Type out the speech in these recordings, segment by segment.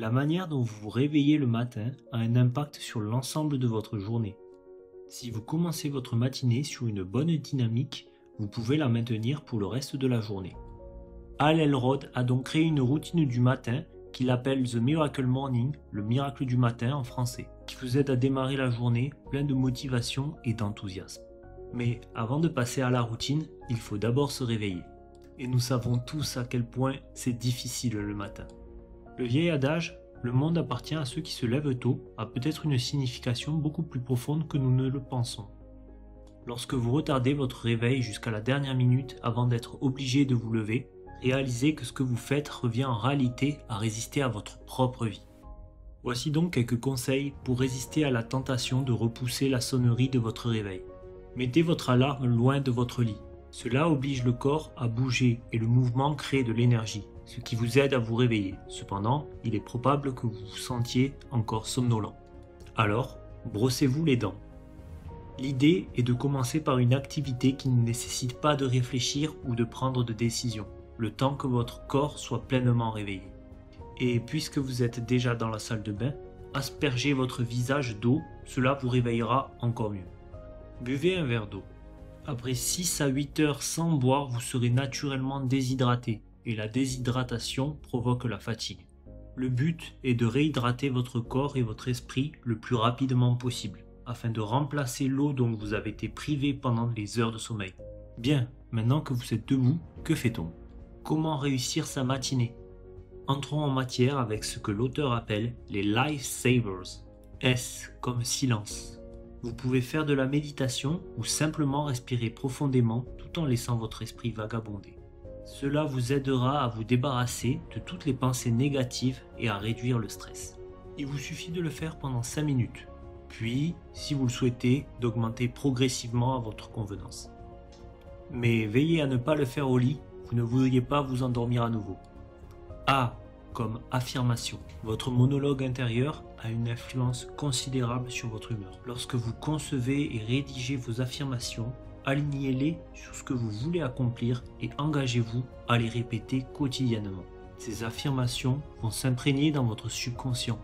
La manière dont vous vous réveillez le matin a un impact sur l'ensemble de votre journée. Si vous commencez votre matinée sur une bonne dynamique, vous pouvez la maintenir pour le reste de la journée. Hal Elrod a donc créé une routine du matin qu'il appelle The Miracle Morning, le miracle du matin en français, qui vous aide à démarrer la journée plein de motivation et d'enthousiasme. Mais avant de passer à la routine, il faut d'abord se réveiller. Et nous savons tous à quel point c'est difficile le matin. Le vieil adage « le monde appartient à ceux qui se lèvent tôt » a peut-être une signification beaucoup plus profonde que nous ne le pensons. Lorsque vous retardez votre réveil jusqu'à la dernière minute avant d'être obligé de vous lever, réalisez que ce que vous faites revient en réalité à résister à votre propre vie. Voici donc quelques conseils pour résister à la tentation de repousser la sonnerie de votre réveil. Mettez votre alarme loin de votre lit. Cela oblige le corps à bouger et le mouvement crée de l'énergie, ce qui vous aide à vous réveiller. Cependant, il est probable que vous vous sentiez encore somnolent. Alors, brossez-vous les dents. L'idée est de commencer par une activité qui ne nécessite pas de réfléchir ou de prendre de décision, le temps que votre corps soit pleinement réveillé. Et puisque vous êtes déjà dans la salle de bain, aspergez votre visage d'eau, cela vous réveillera encore mieux. Buvez un verre d'eau. Après 6 à 8 heures sans boire, vous serez naturellement déshydraté et la déshydratation provoque la fatigue. Le but est de réhydrater votre corps et votre esprit le plus rapidement possible afin de remplacer l'eau dont vous avez été privé pendant les heures de sommeil. Bien, maintenant que vous êtes debout, que fait-on? Comment réussir sa matinée? Entrons en matière avec ce que l'auteur appelle les lifesavers. S comme silence. Vous pouvez faire de la méditation ou simplement respirer profondément tout en laissant votre esprit vagabonder. Cela vous aidera à vous débarrasser de toutes les pensées négatives et à réduire le stress. Il vous suffit de le faire pendant 5 minutes, puis, si vous le souhaitez, d'augmenter progressivement à votre convenance. Mais veillez à ne pas le faire au lit, vous ne voudriez pas vous endormir à nouveau. A comme affirmation. Votre monologue intérieur a une influence considérable sur votre humeur. Lorsque vous concevez et rédigez vos affirmations, alignez-les sur ce que vous voulez accomplir et engagez-vous à les répéter quotidiennement. Ces affirmations vont s'imprégner dans votre subconscient.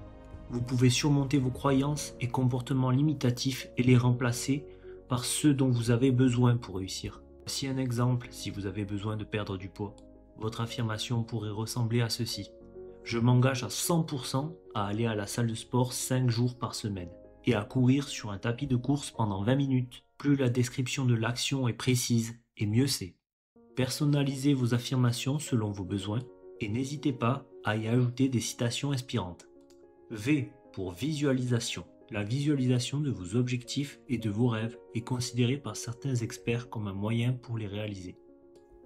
Vous pouvez surmonter vos croyances et comportements limitatifs et les remplacer par ceux dont vous avez besoin pour réussir. Voici un exemple si vous avez besoin de perdre du poids. Votre affirmation pourrait ressembler à ceci. Je m'engage à 100% à aller à la salle de sport 5 jours par semaine et à courir sur un tapis de course pendant 20 minutes. Plus la description de l'action est précise et mieux c'est. Personnalisez vos affirmations selon vos besoins et n'hésitez pas à y ajouter des citations inspirantes. V pour visualisation. La visualisation de vos objectifs et de vos rêves est considérée par certains experts comme un moyen pour les réaliser.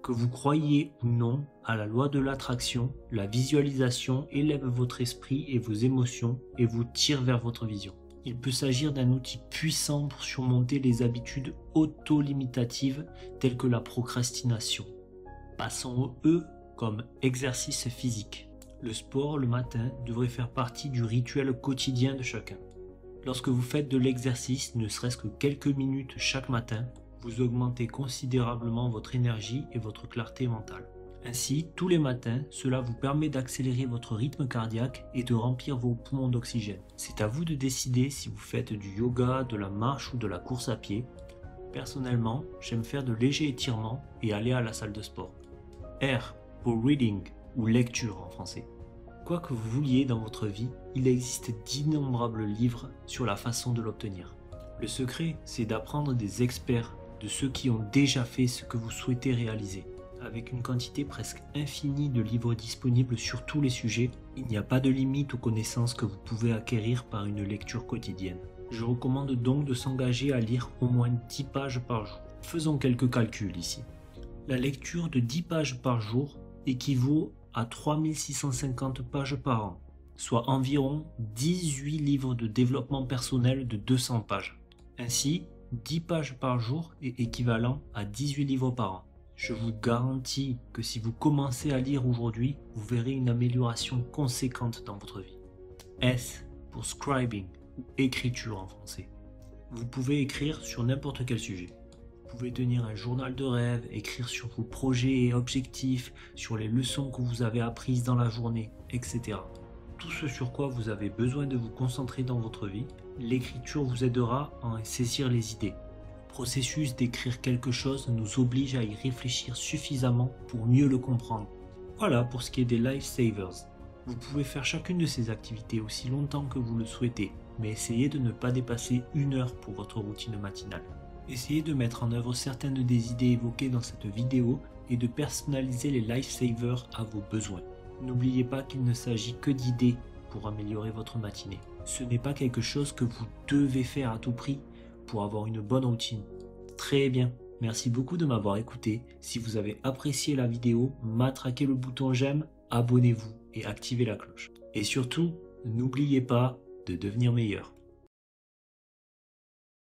Que vous croyiez ou non à la loi de l'attraction, la visualisation élève votre esprit et vos émotions et vous tire vers votre vision. Il peut s'agir d'un outil puissant pour surmonter les habitudes auto-limitatives telles que la procrastination. Passons au E comme exercice physique. Le sport le matin devrait faire partie du rituel quotidien de chacun. Lorsque vous faites de l'exercice, ne serait-ce que quelques minutes chaque matin, vous augmentez considérablement votre énergie et votre clarté mentale. Ainsi, tous les matins, cela vous permet d'accélérer votre rythme cardiaque et de remplir vos poumons d'oxygène. C'est à vous de décider si vous faites du yoga, de la marche ou de la course à pied. Personnellement, j'aime faire de légers étirements et aller à la salle de sport. R pour reading ou lecture en français. Quoi que vous vouliez dans votre vie, il existe d'innombrables livres sur la façon de l'obtenir. Le secret, c'est d'apprendre des experts, de ceux qui ont déjà fait ce que vous souhaitez réaliser. Avec une quantité presque infinie de livres disponibles sur tous les sujets, il n'y a pas de limite aux connaissances que vous pouvez acquérir par une lecture quotidienne. Je recommande donc de s'engager à lire au moins 10 pages par jour. Faisons quelques calculs ici. La lecture de 10 pages par jour équivaut à 3650 pages par an, soit environ 18 livres de développement personnel de 200 pages. Ainsi, 10 pages par jour est équivalent à 18 livres par an. Je vous garantis que si vous commencez à lire aujourd'hui, vous verrez une amélioration conséquente dans votre vie. S pour scribing ou écriture en français. Vous pouvez écrire sur n'importe quel sujet. Vous pouvez tenir un journal de rêve, écrire sur vos projets et objectifs, sur les leçons que vous avez apprises dans la journée, etc. tout ce sur quoi vous avez besoin de vous concentrer dans votre vie, l'écriture vous aidera à en saisir les idées. Le processus d'écrire quelque chose nous oblige à y réfléchir suffisamment pour mieux le comprendre. Voilà pour ce qui est des Lifesavers. Vous pouvez faire chacune de ces activités aussi longtemps que vous le souhaitez, mais essayez de ne pas dépasser 1 heure pour votre routine matinale. Essayez de mettre en œuvre certaines des idées évoquées dans cette vidéo et de personnaliser les Lifesavers à vos besoins. N'oubliez pas qu'il ne s'agit que d'idées pour améliorer votre matinée. Ce n'est pas quelque chose que vous devez faire à tout prix pour avoir une bonne routine. Très bien, merci beaucoup de m'avoir écouté. Si vous avez apprécié la vidéo, matraquez le bouton j'aime, abonnez-vous et activez la cloche. Et surtout, n'oubliez pas de devenir meilleur.